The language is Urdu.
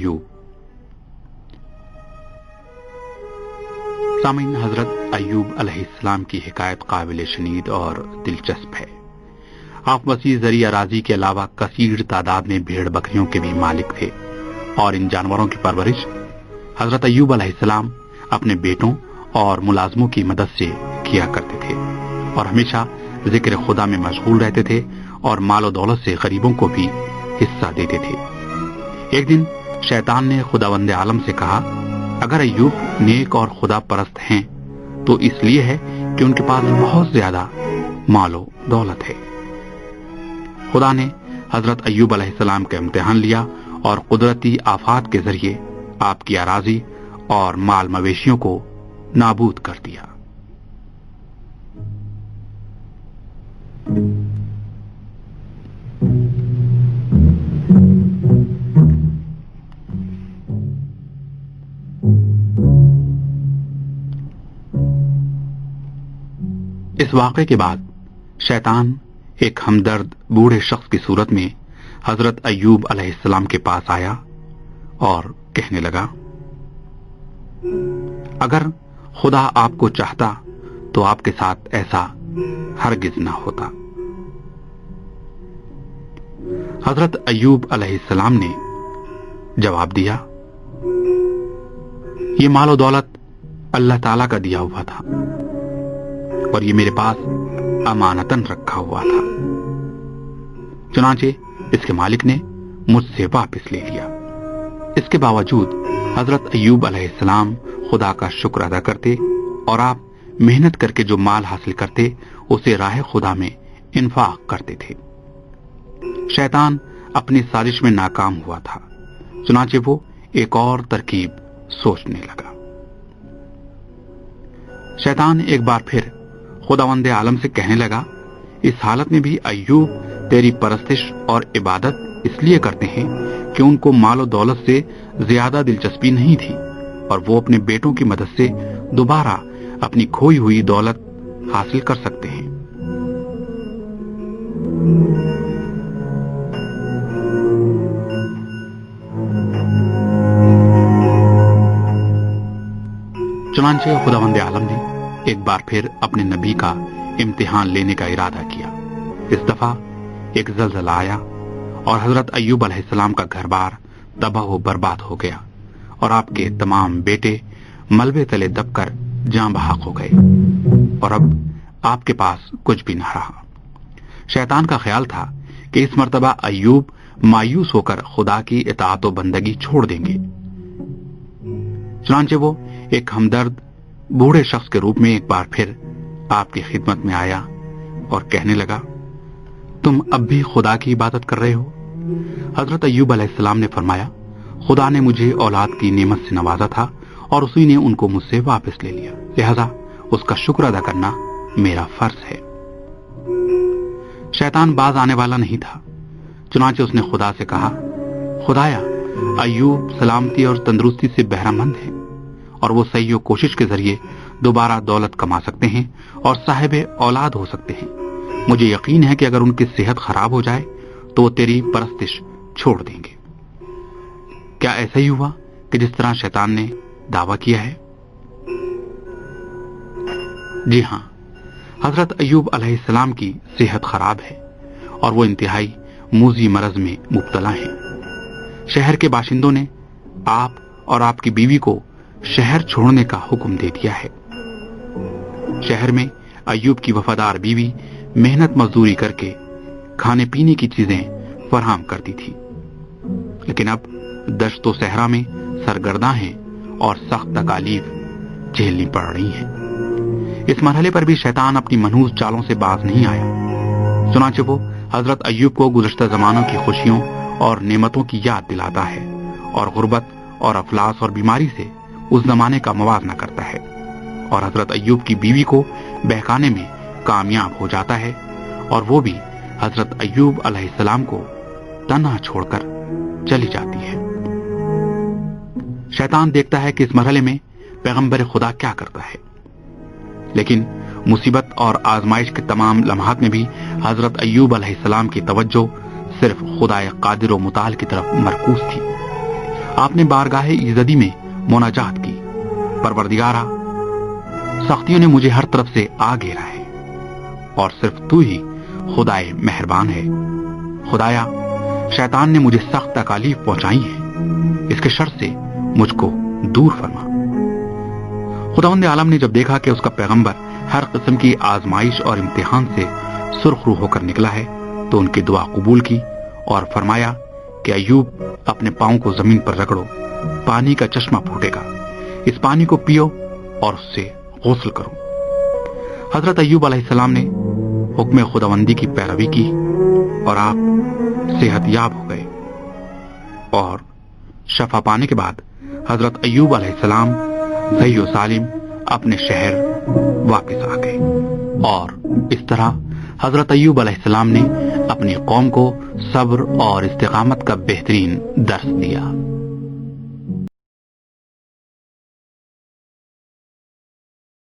ایوب۔ سامعین، حضرت ایوب علیہ السلام کی حکایت قابل شنید اور دلچسپ ہے۔ آپ وسیع زرعی اراضی کے علاوہ کثیر تعداد میں بھیڑ بکریوں کے بھی مالک تھے، اور ان جانوروں کی پرورش حضرت ایوب علیہ السلام اپنے بیٹوں اور ملازموں کی مدد سے کیا کرتے تھے، اور ہمیشہ ذکر خدا میں مشغول رہتے تھے اور مال و دولت سے غریبوں کو بھی حصہ دیتے تھے۔ ایک دن شیطان نے خداوند عالم سے کہا، اگر ایوب نیک اور خدا پرست ہیں تو اس لیے ہے کہ ان کے پاس بہت زیادہ مال و دولت ہے۔ خدا نے حضرت ایوب علیہ السلام کا امتحان لیا اور قدرتی آفات کے ذریعے آپ کی اراضی اور مال مویشیوں کو نابود کر دیا۔ اس واقعے کے بعد شیطان ایک ہمدرد بوڑھے شخص کی صورت میں حضرت ایوب علیہ السلام کے پاس آیا اور کہنے لگا، اگر خدا آپ کو چاہتا تو آپ کے ساتھ ایسا ہرگز نہ ہوتا۔ حضرت ایوب علیہ السلام نے جواب دیا، یہ مال و دولت اللہ تعالی کا دیا ہوا تھا اور یہ میرے پاس امانتاً رکھا ہوا تھا، چنانچہ اس کے مالک نے مجھ سے واپس لے لیا۔ اس کے باوجود حضرت ایوب علیہ السلام خدا کا شکر ادا کرتے اور آپ محنت کر کے جو مال حاصل کرتے اسے راہ خدا میں انفاق کرتے تھے۔ شیطان اپنی سازش میں ناکام ہوا تھا، چنانچہ وہ ایک اور ترکیب سوچنے لگا۔ شیطان ایک بار پھر خداوند عالم سے کہنے لگا، اس حالت میں بھی ایوب تیری پرستش اور عبادت اس لیے کرتے ہیں کہ ان کو مال و دولت سے زیادہ دلچسپی نہیں تھی، اور وہ اپنے بیٹوں کی مدد سے دوبارہ اپنی کھوئی ہوئی دولت حاصل کر سکتے ہیں۔ چنانچہ خداوند عالم نے ایک بار پھر اپنے نبی کا امتحان لینے کا ارادہ کیا۔ اس دفعہ ایک زلزلہ آیا اور حضرت ایوب علیہ السلام کا گھر بار تباہ و برباد ہو گیا، اور آپ کے تمام بیٹے ملبے تلے دب کر جاں بحق ہو گئے، اور اب آپ کے پاس کچھ بھی نہ رہا۔ شیطان کا خیال تھا کہ اس مرتبہ ایوب مایوس ہو کر خدا کی اطاعت و بندگی چھوڑ دیں گے، چنانچہ وہ ایک ہمدرد بوڑھے شخص کے روپ میں ایک بار پھر آپ کی خدمت میں آیا اور کہنے لگا، تم اب بھی خدا کی عبادت کر رہے ہو؟ حضرت ایوب علیہ السلام نے فرمایا، خدا نے مجھے اولاد کی نعمت سے نوازا تھا اور اسی نے ان کو مجھ سے واپس لے لیا، لہذا اس کا شکر ادا کرنا میرا فرض ہے۔ شیطان باز آنے والا نہیں تھا، چنانچہ اس نے خدا سے کہا، خدایا، ایوب سلامتی اور تندرستی سے بہرہ مند ہے، اور وہ سعی و کوشش کے ذریعے دوبارہ دولت کما سکتے ہیں اور صاحب اولاد ہو سکتے ہیں۔ مجھے یقین ہے کہ اگر ان کی صحت خراب ہو جائے تو وہ تیری پرستش چھوڑ دیں گے۔ کیا ایسا ہی ہوا کہ جس طرح شیطان نے دعویٰ کیا ہے؟ جی ہاں، حضرت ایوب علیہ السلام کی صحت خراب ہے اور وہ انتہائی موذی مرض میں مبتلا ہیں۔ شہر کے باشندوں نے آپ اور آپ کی بیوی کو شہر چھوڑنے کا حکم دے دیا ہے۔ شہر میں ایوب کی وفادار بیوی محنت مزدوری کر کے کھانے پینے کی چیزیں فراہم کرتی تھی، لیکن اب دشت و صحرا میں سرگرداں ہیں اور سخت تکالیف جھیلنی پڑ رہی ہیں۔ اس مرحلے پر بھی شیطان اپنی منحوس چالوں سے باز نہیں آیا، چنانچہ وہ حضرت ایوب کو گزشتہ زمانوں کی خوشیوں اور نعمتوں کی یاد دلاتا ہے اور غربت اور افلاس اور بیماری سے اس زمانے کا موازنہ کرتا ہے، اور حضرت ایوب کی بیوی کو بہکانے میں کامیاب ہو جاتا ہے، اور وہ بھی حضرت ایوب علیہ السلام کو تنہا چھوڑ کر چلی جاتی ہے۔ شیطان دیکھتا ہے کہ اس مرحلے میں پیغمبر خدا کیا کرتا ہے، لیکن مصیبت اور آزمائش کے تمام لمحات میں بھی حضرت ایوب علیہ السلام کی توجہ صرف خدا قادر و متعال کی طرف مرکوز تھی، آپ نے بارگاہ ایزدی میں مناجات کی، پروردگارا سختیوں نے مجھے ہر طرف سے آ گھیرا ہے اور صرف تو ہی خدائے مہربان ہے۔ خدایا شیطان نے مجھے سخت تکالیف پہنچائی ہیں، اس کے شر سے مجھ کو دور فرما۔ خداوند عالم نے جب دیکھا کہ اس کا پیغمبر ہر قسم کی آزمائش اور امتحان سے سرخ رو ہو کر نکلا ہے تو ان کی دعا قبول کی اور فرمایا کہ ایوب اپنے پاؤں کو زمین پر رگڑو، پانی کا چشمہ پھوٹے گا، اس پانی کو پیو اور اس سے غسل کرو۔ حضرت ایوب علیہ السلام نے حکم خداوندی کی پیروی کی اور آپ صحت یاب ہو گئے، اور شفا پانے کے بعد حضرت ایوب علیہ السلام صحیح و سالم اپنے شہر واپس آ گئے، اور اس طرح حضرت ایوب علیہ السلام نے اپنی قوم کو صبر اور استقامت کا بہترین درس دیا۔